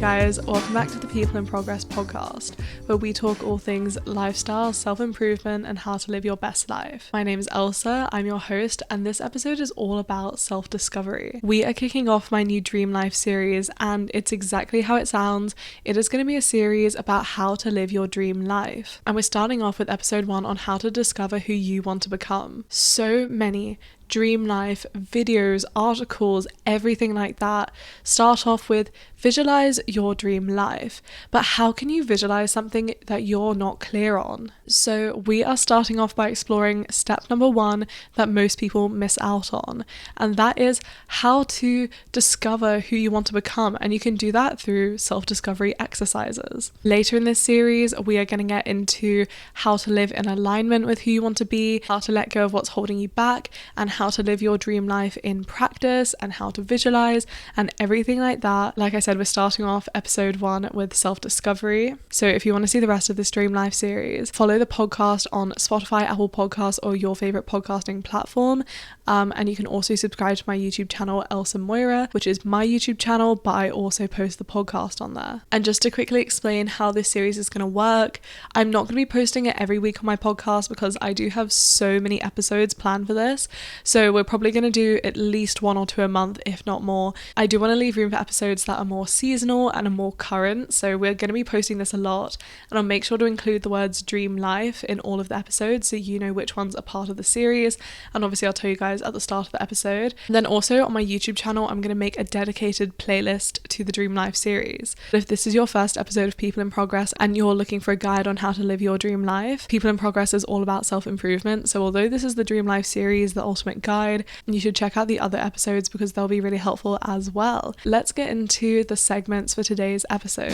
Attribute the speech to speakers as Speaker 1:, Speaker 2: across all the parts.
Speaker 1: guys, welcome back to the People in Progress podcast, where we talk all things lifestyle, self-improvement, and how to live your best life. My name is Elsa, I'm your host, and this episode is all about self-discovery. We are kicking off my new Dream Life series, and it's exactly how it sounds. It is going to be a series about how to live your dream life. And we're starting off with episode 1 on how to discover who you want to become. So many dream life videos, articles, everything like that start off with visualize your dream life. But how can you visualize something that you're not clear on? So we are starting off by exploring step number 1 that most people miss out on, and that is how to discover who you want to become. And you can do that through self-discovery exercises. Later in this series, we are going to get into how to live in alignment with who you want to be, how to let go of what's holding you back, and how to live your dream life in practice, and how to visualize and everything like that. Like I said, we're starting off episode 1 with self-discovery. So if you want to see the rest of this Dream Life series, follow the podcast on Spotify, Apple Podcasts, or your favorite podcasting platform. And you can also subscribe to my YouTube channel, Elsa Moira, which is my YouTube channel, but I also post the podcast on there. And just to quickly explain how this series is going to work, I'm not going to be posting it every week on my podcast because I do have so many episodes planned for this. So we're probably going to do at least 1 or 2 a month, if not more. I do want to leave room for episodes that are more seasonal and are more current. So we're going to be posting this a lot, and I'll make sure to include the words dream life in all of the episodes so you know which ones are part of the series. And obviously I'll tell you guys at the start of the episode. And then also on my YouTube channel, I'm going to make a dedicated playlist to the Dream Life series. If this is your first episode of People in Progress and you're looking for a guide on how to live your dream life, People in Progress is all about self-improvement. So although this is the Dream Life series, the ultimate guide, you should check out the other episodes because they'll be really helpful as well. Let's get into the segments for today's episode.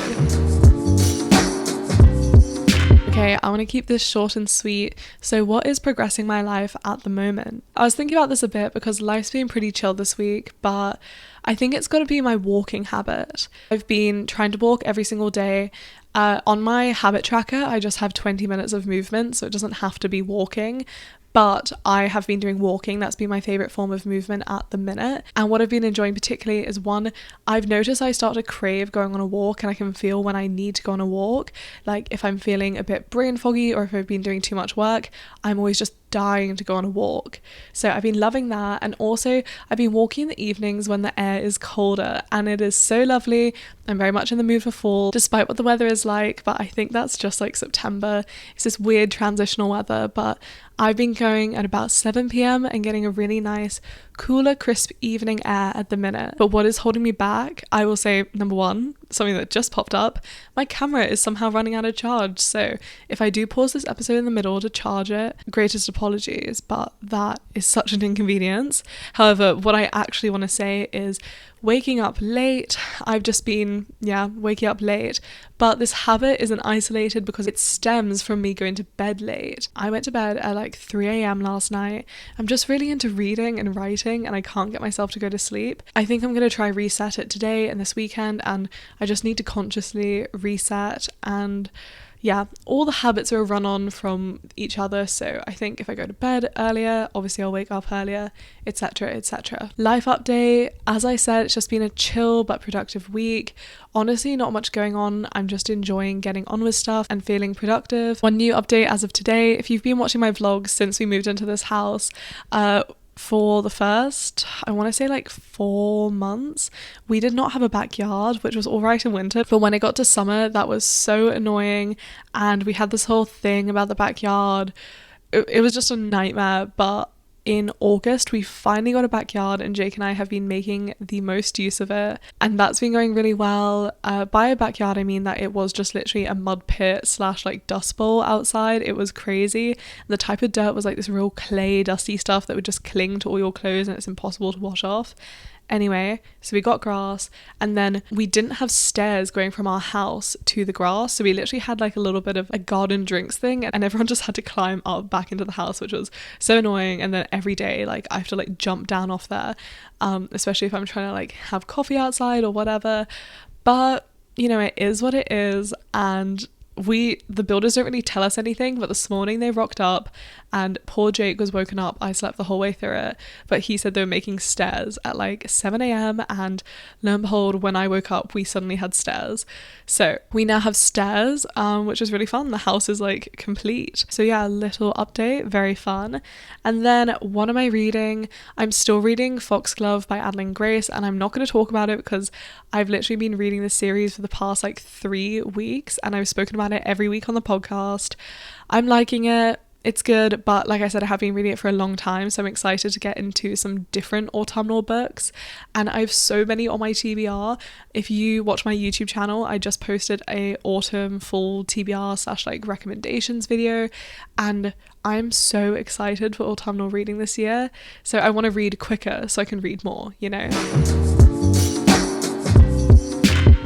Speaker 1: Okay, I want to keep this short and sweet. So what is progressing my life at the moment? I was thinking about this a bit because life's been pretty chill this week, but I think it's got to be my walking habit. I've been trying to walk every single day. On my habit tracker, I just have 20 minutes of movement, so it doesn't have to be walking. But I have been doing walking. That's been my favorite form of movement at the minute. And what I've been enjoying particularly is, one, I've noticed I start to crave going on a walk, and I can feel when I need to go on a walk. Like if I'm feeling a bit brain foggy or if I've been doing too much work, I'm always just dying to go on a walk. So I've been loving that. And also I've been walking in the evenings when the air is colder, and it is so lovely. I'm very much in the mood for fall, despite what the weather is like, but I think that's just like September. It's this weird transitional weather, but I've been going at about 7 p.m. and getting a really nice, cooler, crisp evening air at the minute. But what is holding me back, I will say, number 1, something that just popped up, my camera is somehow running out of charge. So if I do pause this episode in the middle to charge it, greatest apologies, but that is such an inconvenience. However, what I actually want to say is waking up late. I've just been, waking up late. But this habit isn't isolated because it stems from me going to bed late. I went to bed at like 3 a.m. last night. I'm just really into reading and writing, and I can't get myself to go to sleep. I think I'm going to try reset it today and this weekend, and I just need to consciously reset. And all the habits are a run on from each other. So I think if I go to bed earlier, obviously I'll wake up earlier, etc, etc. Life update, as I said, it's just been a chill but productive week. Honestly, not much going on. I'm just enjoying getting on with stuff and feeling productive. One new update as of today, if you've been watching my vlogs since we moved into this house, for the first, I want to say like 4 months, we did not have a backyard, which was all right in winter. But when it got to summer, that was so annoying. And we had this whole thing about the backyard. It was just a nightmare. But in August, we finally got a backyard, and Jake and I have been making the most use of it. And that's been going really well. By a backyard, I mean that it was just literally a mud pit / like dust bowl outside. It was crazy. And the type of dirt was like this real clay, dusty stuff that would just cling to all your clothes, and it's impossible to wash off. Anyway, so we got grass, and then we didn't have stairs going from our house to the grass, so we literally had like a little bit of a garden drinks thing, and everyone just had to climb up back into the house, which was so annoying. And then every day, like, I have to like jump down off there, especially if I'm trying to like have coffee outside or whatever. But you know, it is what it is, and the builders don't really tell us anything, but this morning they rocked up and poor Jake was woken up. I slept the whole way through it, but he said they were making stairs at like 7 a.m. and lo and behold, when I woke up, we suddenly had stairs. So we now have stairs, which is really fun. The house is like complete. So yeah, a little update, very fun. And then what am I reading? I'm still reading Foxglove by Adeline Grace, and I'm not going to talk about it because I've literally been reading this series for the past like 3 weeks and I've spoken about it every week on the podcast. I'm liking it. It's good, but like I said, I have been reading it for a long time, so I'm excited to get into some different autumnal books, and I have so many on my TBR. If you watch my YouTube channel, I just posted a autumn full TBR / like recommendations video, and I'm so excited for autumnal reading this year. So I want to read quicker so I can read more, you know?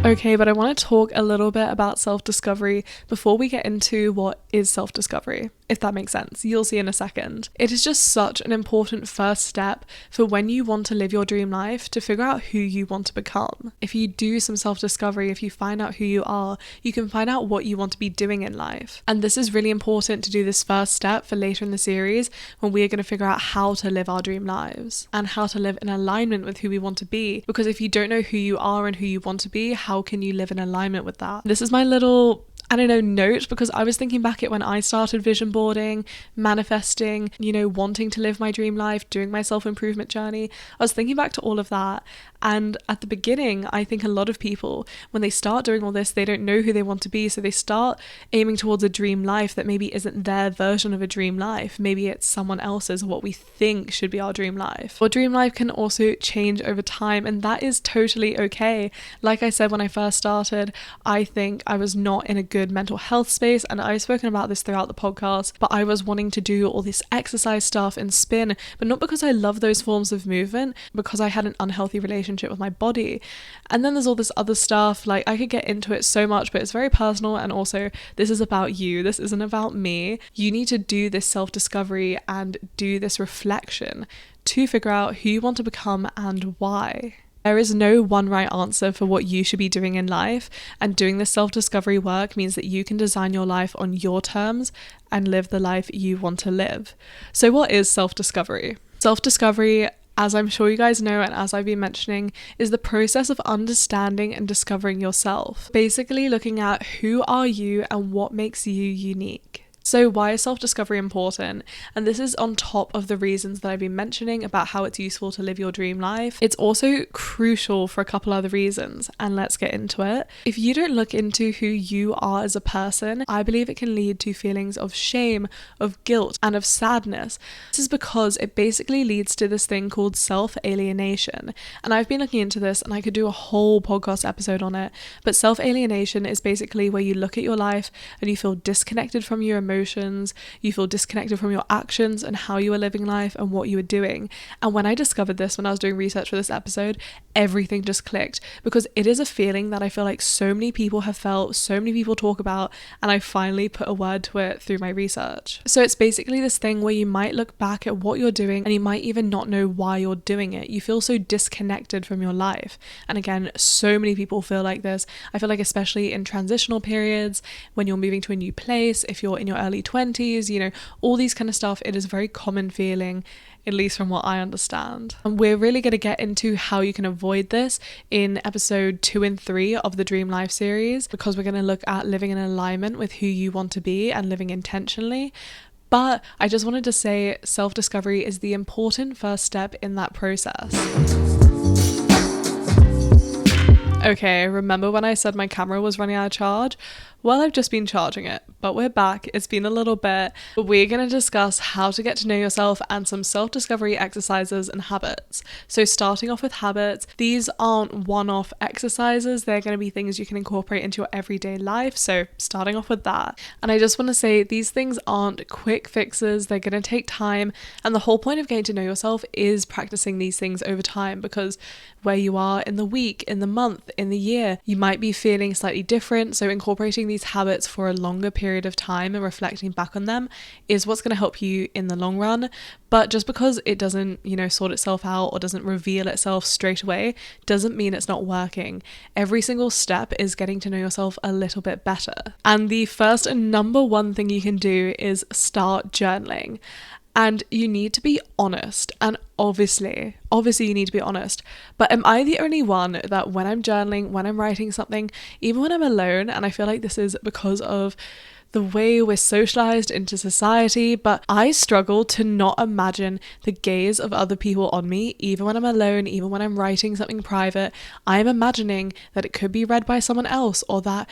Speaker 1: Okay, but I want to talk a little bit about self-discovery before we get into what is self-discovery, if that makes sense. You'll see in a second. It is just such an important first step for when you want to live your dream life to figure out who you want to become. If you do some self-discovery, if you find out who you are, you can find out what you want to be doing in life. And this is really important to do this first step for later in the series when we are going to figure out how to live our dream lives and how to live in alignment with who we want to be. Because if you don't know who you are and who you want to be, how can you live in alignment with that? This is my little note, because I was thinking back at when I started vision boarding, manifesting, wanting to live my dream life, doing my self-improvement journey. I was thinking back to all of that. And at the beginning, I think a lot of people, when they start doing all this, they don't know who they want to be. So they start aiming towards a dream life that maybe isn't their version of a dream life. Maybe it's someone else's, or what we think should be our dream life. Our dream life can also change over time, and that is totally okay. Like I said, when I first started, I think I was not in a good mental health space, and I've spoken about this throughout the podcast, but I was wanting to do all this exercise stuff and spin, but not because I love those forms of movement, because I had an unhealthy relationship with my body. And then there's all this other stuff, like I could get into it so much, but it's very personal, and also this is about you, this isn't about me. You need to do this self-discovery and do this reflection to figure out who you want to become and why. There is no one right answer for what you should be doing in life, and doing this self-discovery work means that you can design your life on your terms and live the life you want to live. So what is self-discovery? Self-discovery, as I'm sure you guys know and as I've been mentioning, is the process of understanding and discovering yourself. Basically looking at who are you and what makes you unique. So why is self-discovery important? And this is on top of the reasons that I've been mentioning about how it's useful to live your dream life. It's also crucial for a couple other reasons, and let's get into it. If you don't look into who you are as a person, I believe it can lead to feelings of shame, of guilt, and of sadness. This is because it basically leads to this thing called self-alienation. And I've been looking into this, and I could do a whole podcast episode on it, but self-alienation is basically where you look at your life and you feel disconnected from your emotions, you feel disconnected from your actions and how you are living life and what you are doing. And when I discovered this, when I was doing research for this episode, everything just clicked, because it is a feeling that I feel like so many people have felt, so many people talk about, and I finally put a word to it through my research. So it's basically this thing where you might look back at what you're doing and you might even not know why you're doing it. You feel so disconnected from your life. And again, so many people feel like this. I feel like especially in transitional periods, when you're moving to a new place, if you're in your early 20s, all these kind of stuff, it is a very common feeling, at least from what I understand. And we're really going to get into how you can avoid this in episode 2 and 3 of the Dream Life series, because we're going to look at living in alignment with who you want to be and living intentionally. But I just wanted to say self-discovery is the important first step in that process. Okay, remember when I said my camera was running out of charge? Well, I've just been charging it, but we're back. It's been a little bit, but we're going to discuss how to get to know yourself and some self-discovery exercises and habits. So starting off with habits, these aren't one-off exercises. They're going to be things you can incorporate into your everyday life. So starting off with that. And I just want to say these things aren't quick fixes. They're going to take time. And the whole point of getting to know yourself is practicing these things over time, because where you are in the week, in the month, in the year you might be feeling slightly different. So incorporating these habits for a longer period of time and reflecting back on them is what's going to help you in the long run. But just because it doesn't, sort itself out or doesn't reveal itself straight away doesn't mean it's not working. Every single step is getting to know yourself a little bit better. And the first and number one thing you can do is start journaling. And you need to be honest. And obviously you need to be honest. But am I the only one that when I'm journaling, when I'm writing something, even when I'm alone, and I feel like this is because of the way we're socialized into society, but I struggle to not imagine the gaze of other people on me, even when I'm alone, even when I'm writing something private. I'm imagining that it could be read by someone else, or that,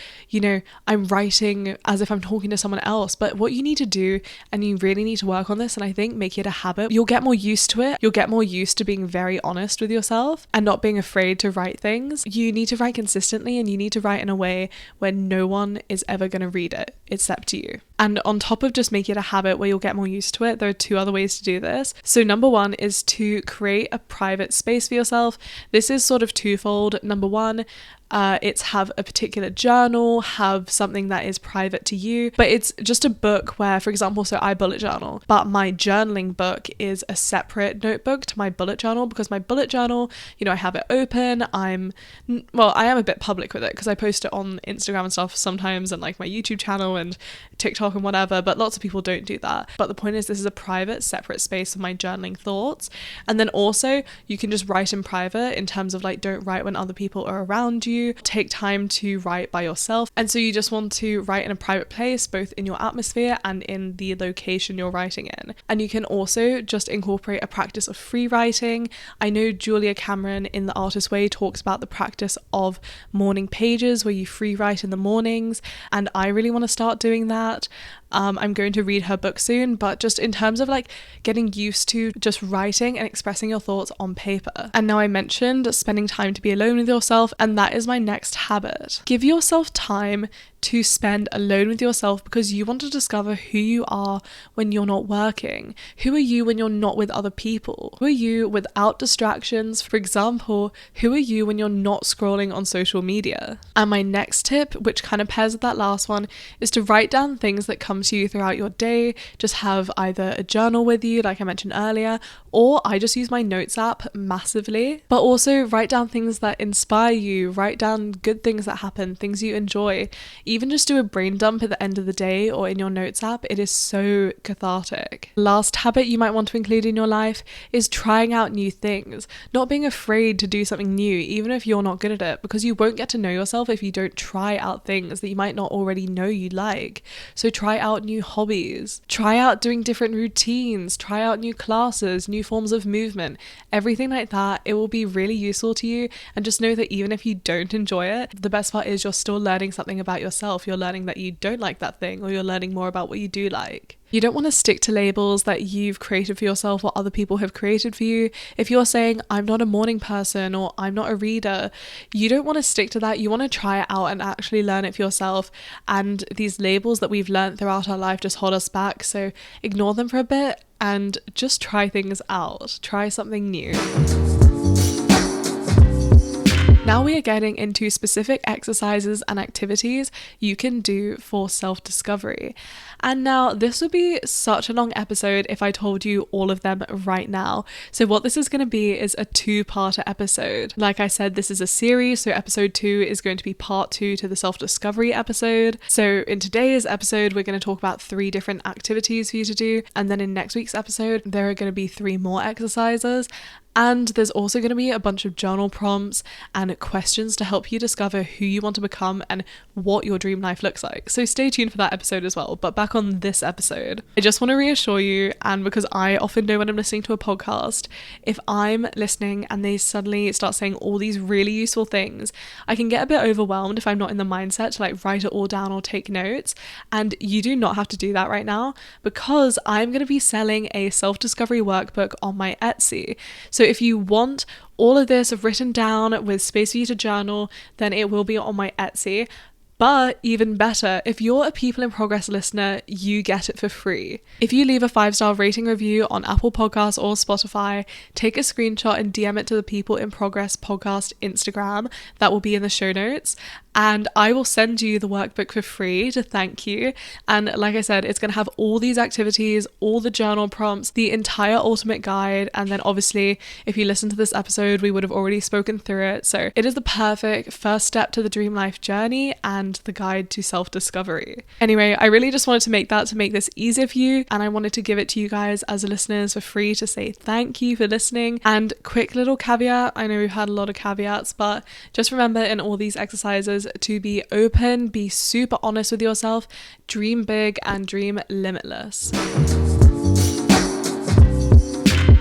Speaker 1: I'm writing as if I'm talking to someone else. But what you need to do, and you really need to work on this, and I think make it a habit, you'll get more used to it. You'll get more used to being very honest with yourself and not being afraid to write things. You need to write consistently, and you need to write in a way where no one is ever going to read it except you. And on top of just making it a habit where you'll get more used to it, there are two other ways to do this. So number one is to create a private space for yourself. This is sort of twofold. Number one, it's have a particular journal, have something that is private to you, but it's just a book where, for example, so I bullet journal, but my journaling book is a separate notebook to my bullet journal, because my bullet journal, I have it open. I am a bit public with it because I post it on Instagram and stuff sometimes, and like my YouTube channel and TikTok and whatever, but lots of people don't do that. But the point is, this is a private, separate space for my journaling thoughts. And then also you can just write in private, in terms of like, don't write when other people are around you. Take time to write by yourself. And so you just want to write in a private place, both in your atmosphere and in the location you're writing in. And you can also just incorporate a practice of free writing. I know Julia Cameron in The Artist Way talks about the practice of morning pages, where you free write in the mornings, and I really want to start doing that. I'm going to read her book soon, but just in terms of like getting used to just writing and expressing your thoughts on paper. And now I mentioned spending time to be alone with yourself, and that is my next habit. Give yourself time to spend alone with yourself, because you want to discover who you are when you're not working. Who are you when you're not with other people? Who are you without distractions? For example, who are you when you're not scrolling on social media? And my next tip, which kind of pairs with that last one, is to write down things that come to you throughout your day. Just have either a journal with you, like I mentioned earlier, or I just use my notes app massively. But also write down things that inspire you, write down good things that happen, things you enjoy. Even just do a brain dump at the end of the day or in your notes app. It is so cathartic. Last habit you might want to include in your life is trying out new things. Not being afraid to do something new, even if you're not good at it, because you won't get to know yourself if you don't try out things that you might not already know you like. So try out new hobbies. Try out doing different routines. Try out new classes, new forms of movement, everything like that. It will be really useful to you. And just know that even if you don't enjoy it, the best part is you're still learning something about yourself. You're learning that you don't like that thing, or you're learning more about what you do like. You don't want to stick to labels that you've created for yourself or other people have created for you. If you're saying, I'm not a morning person or I'm not a reader, you don't want to stick to that. You want to try it out and actually learn it for yourself. And these labels that we've learned throughout our life just hold us back. So ignore them for a bit and just try things out. Try something new. Now we are getting into specific exercises and activities you can do for self-discovery. And now this would be such a long episode if I told you all of them right now. So what this is going to be is a two-parter episode. Like I said, this is a series, so episode 2 is going to be part 2 to the self-discovery episode. So in today's episode, we're going to talk about 3 different activities for you to do. And then in next week's episode, there are going to be 3 more exercises. And there's also going to be a bunch of journal prompts and questions to help you discover who you want to become and what your dream life looks like. So stay tuned for that episode as well. But back on this episode, I just want to reassure you, and because I often know when I'm listening to a podcast, if I'm listening and they suddenly start saying all these really useful things, I can get a bit overwhelmed if I'm not in the mindset to like write it all down or take notes. And you do not have to do that right now, because I'm going to be selling a self-discovery workbook on my Etsy. So if you want all of this written down with space for you to journal, then it will be on my Etsy. But even better, if you're a People in Progress listener, you get it for free. If you leave a 5-star rating review on Apple Podcasts or Spotify, take a screenshot and DM it to the People in Progress podcast Instagram. That will be in the show notes. And I will send you the workbook for free to thank you. And like I said, it's going to have all these activities, all the journal prompts, the entire ultimate guide. And then obviously, if you listen to this episode, we would have already spoken through it. So it is the perfect first step to the dream life journey and the guide to self-discovery. Anyway, I really just wanted to make this easier for you. And I wanted to give it to you guys as listeners for free to say thank you for listening. And quick little caveat, I know we've had a lot of caveats, but just remember in all these exercises to be open, be super honest with yourself, dream big and dream limitless.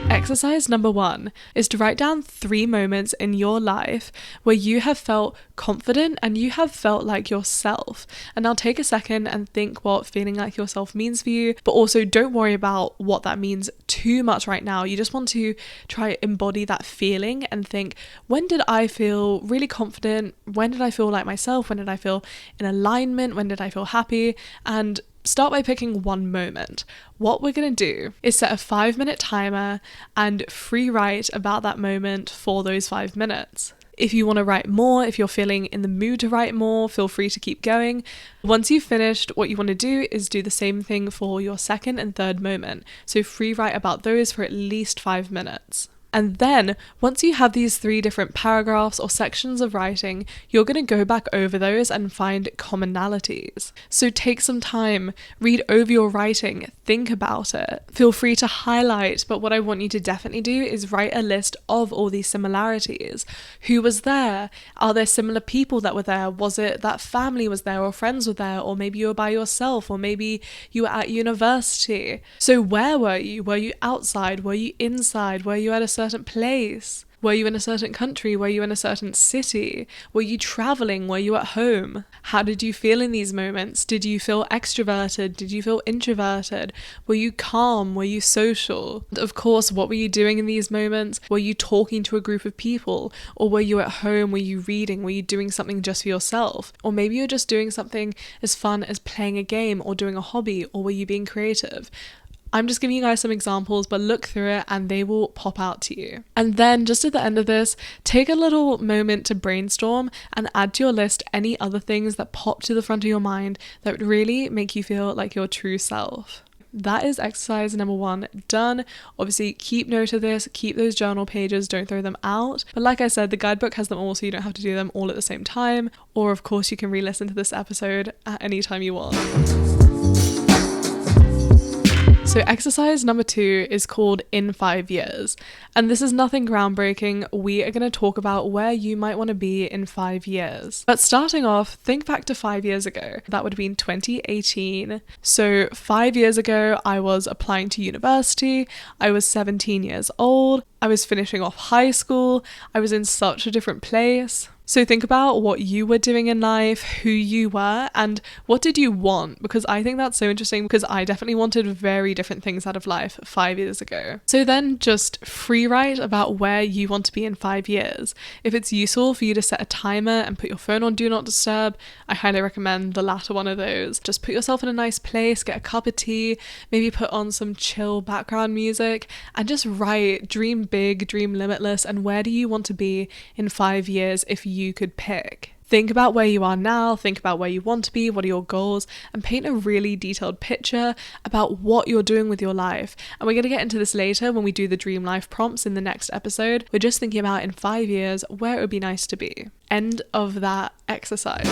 Speaker 1: Exercise number 1 is to write down 3 moments in your life where you have felt confident and you have felt like yourself. And now take a second and think what feeling like yourself means for you, but also don't worry about what that means too much right now. You just want to try embody that feeling and think, when did I feel really confident? When did I feel like myself? When did I feel in alignment? When did I feel happy? And start by picking one moment. What we're going to do is set a 5-minute timer and free write about that moment for those 5 minutes. If you want to write more, if you're feeling in the mood to write more, feel free to keep going. Once you've finished, what you want to do is do the same thing for your second and third moment. So free write about those for at least 5 minutes. And then once you have these 3 different paragraphs or sections of writing, you're going to go back over those and find commonalities. So take some time, read over your writing, think about it. Feel free to highlight, but what I want you to definitely do is write a list of all these similarities. Who was there? Are there similar people that were there? Was it that family was there or friends were there? Or maybe you were by yourself, or maybe you were at university. So where were you? Were you outside? Were you inside? Were you at a certain place? Were you in a certain country? Were you in a certain city? Were you traveling? Were you at home? How did you feel in these moments? Did you feel extroverted? Did you feel introverted? Were you calm? Were you social? And of course, what were you doing in these moments? Were you talking to a group of people? Or were you at home? Were you reading? Were you doing something just for yourself? Or maybe you're just doing something as fun as playing a game or doing a hobby, or were you being creative? I'm just giving you guys some examples, but look through it and they will pop out to you. And then just at the end of this, take a little moment to brainstorm and add to your list any other things that pop to the front of your mind that would really make you feel like your true self. That is exercise number 1 done. Obviously, keep note of this, keep those journal pages, don't throw them out. But like I said, the guidebook has them all, so you don't have to do them all at the same time. Or of course, you can re-listen to this episode at any time you want. So exercise number 2 is called In 5 Years. And this is nothing groundbreaking. We are going to talk about where you might want to be in 5 years. But starting off, think back to 5 years ago. That would have been 2018. So 5 years ago, I was applying to university. I was 17 years old. I was finishing off high school. I was in such a different place. So think about what you were doing in life, who you were, and what did you want? Because I think that's so interesting, because I definitely wanted very different things out of life 5 years ago. So then just free write about where you want to be in 5 years. If it's useful for you to set a timer and put your phone on Do Not Disturb, I highly recommend the latter one of those. Just put yourself in a nice place, get a cup of tea, maybe put on some chill background music, and just write, dream big, dream limitless, and where do you want to be in 5 years if you could pick. Think about where you are now, think about where you want to be, what are your goals, and paint a really detailed picture about what you're doing with your life. And we're going to get into this later when we do the dream life prompts in the next episode. We're just thinking about in 5 years where it would be nice to be. End of that exercise.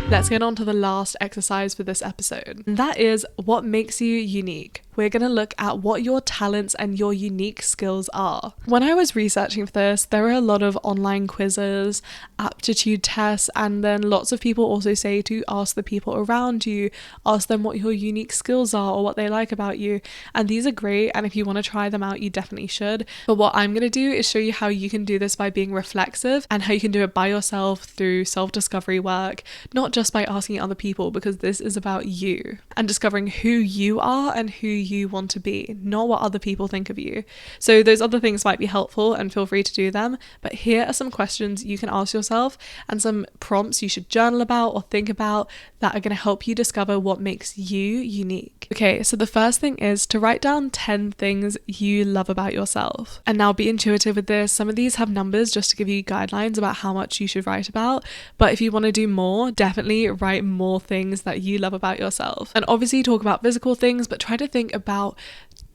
Speaker 1: Let's get on to the last exercise for this episode. And that is what makes you unique. We're going to look at what your talents and your unique skills are. When I was researching for this, there were a lot of online quizzes, aptitude tests, and then lots of people also say to ask the people around you, ask them what your unique skills are or what they like about you. And these are great, and if you want to try them out, you definitely should. But what I'm going to do is show you how you can do this by being reflexive and how you can do it by yourself through self-discovery work, not just by asking other people, because this is about you and discovering who you are and who you want to be, not what other people think of you. So those other things might be helpful and feel free to do them, but here are some questions you can ask yourself and some prompts you should journal about or think about that are going to help you discover what makes you unique. Okay, so the first thing is to write down 10 things you love about yourself. And now be intuitive with this. Some of these have numbers just to give you guidelines about how much you should write about, but if you want to do more, definitely write more things that you love about yourself. And obviously talk about physical things, but try to think about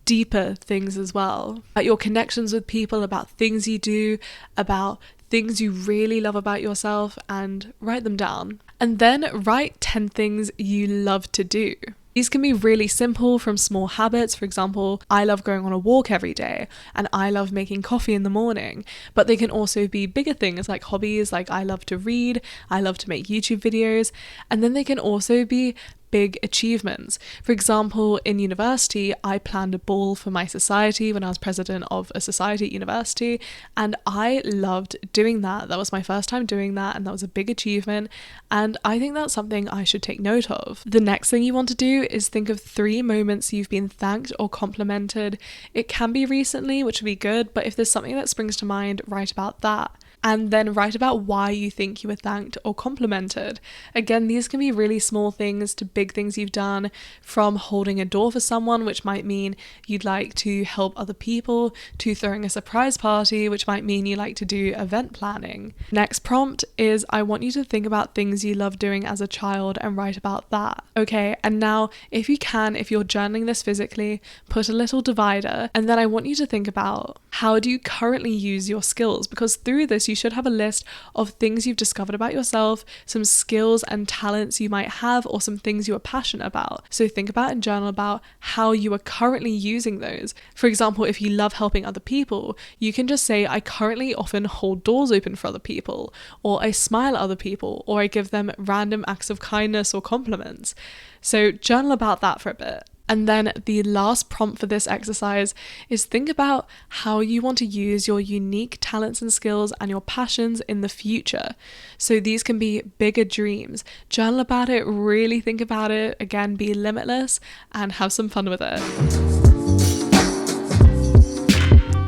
Speaker 1: deeper things as well, about your connections with people, about things you do, about things you really love about yourself, and write them down. And then write 10 things you love to do. These can be really simple, from small habits. For example, I love going on a walk every day and I love making coffee in the morning. But they can also be bigger things like hobbies, like I love to read, I love to make YouTube videos. And then they can also be big achievements. For example, in university, I planned a ball for my society when I was president of a society at university, and I loved doing that. That was my first time doing that, and that was a big achievement, and I think that's something I should take note of. The next thing you want to do is think of 3 moments you've been thanked or complimented. It can be recently, which would be good, but if there's something that springs to mind, write about that. And then write about why you think you were thanked or complimented. Again, these can be really small things to big things you've done, from holding a door for someone, which might mean you'd like to help other people, to throwing a surprise party, which might mean you like to do event planning. Next prompt is, I want you to think about things you loved doing as a child and write about that. Okay, and now if you can, if you're journaling this physically, put a little divider, and then I want you to think about, how do you currently use your skills? Because through this, you should have a list of things you've discovered about yourself, some skills and talents you might have, or some things you are passionate about. So think about and journal about how you are currently using those. For example, if you love helping other people, you can just say, I currently often hold doors open for other people, or I smile at other people, or I give them random acts of kindness or compliments. So journal about that for a bit. And then the last prompt for this exercise is, think about how you want to use your unique talents and skills and your passions in the future. So these can be bigger dreams. Journal about it, really think about it. Again, be limitless and have some fun with it.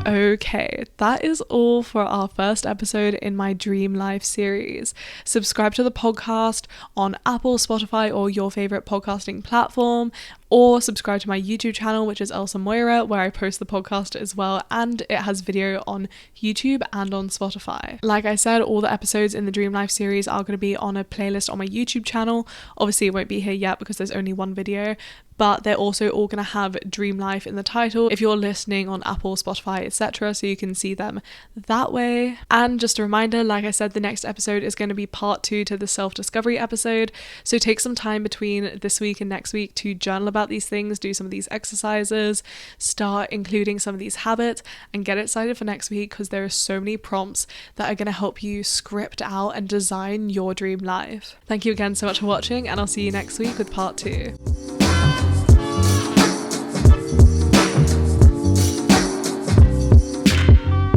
Speaker 1: Okay, that is all for our first episode in my Dream Life series. Subscribe to the podcast on Apple, Spotify, or your favorite podcasting platform, or subscribe to my YouTube channel, which is Elsa Moira, where I post the podcast as well, and it has video on YouTube and on Spotify. Like I said, all the episodes in the Dream Life series are going to be on a playlist on my YouTube channel. Obviously, it won't be here yet because there's only one video, but they're also all going to have Dream Life in the title if you're listening on Apple, Spotify, etc., so you can see them that way. And just a reminder, like I said, the next episode is going to be part 2 to the self-discovery episode, so take some time between this week and next week to journal about these things, do some of these exercises, start including some of these habits, and get excited for next week because there are so many prompts that are going to help you script out and design your dream life. Thank you again so much for watching, and I'll see you next week with part 2.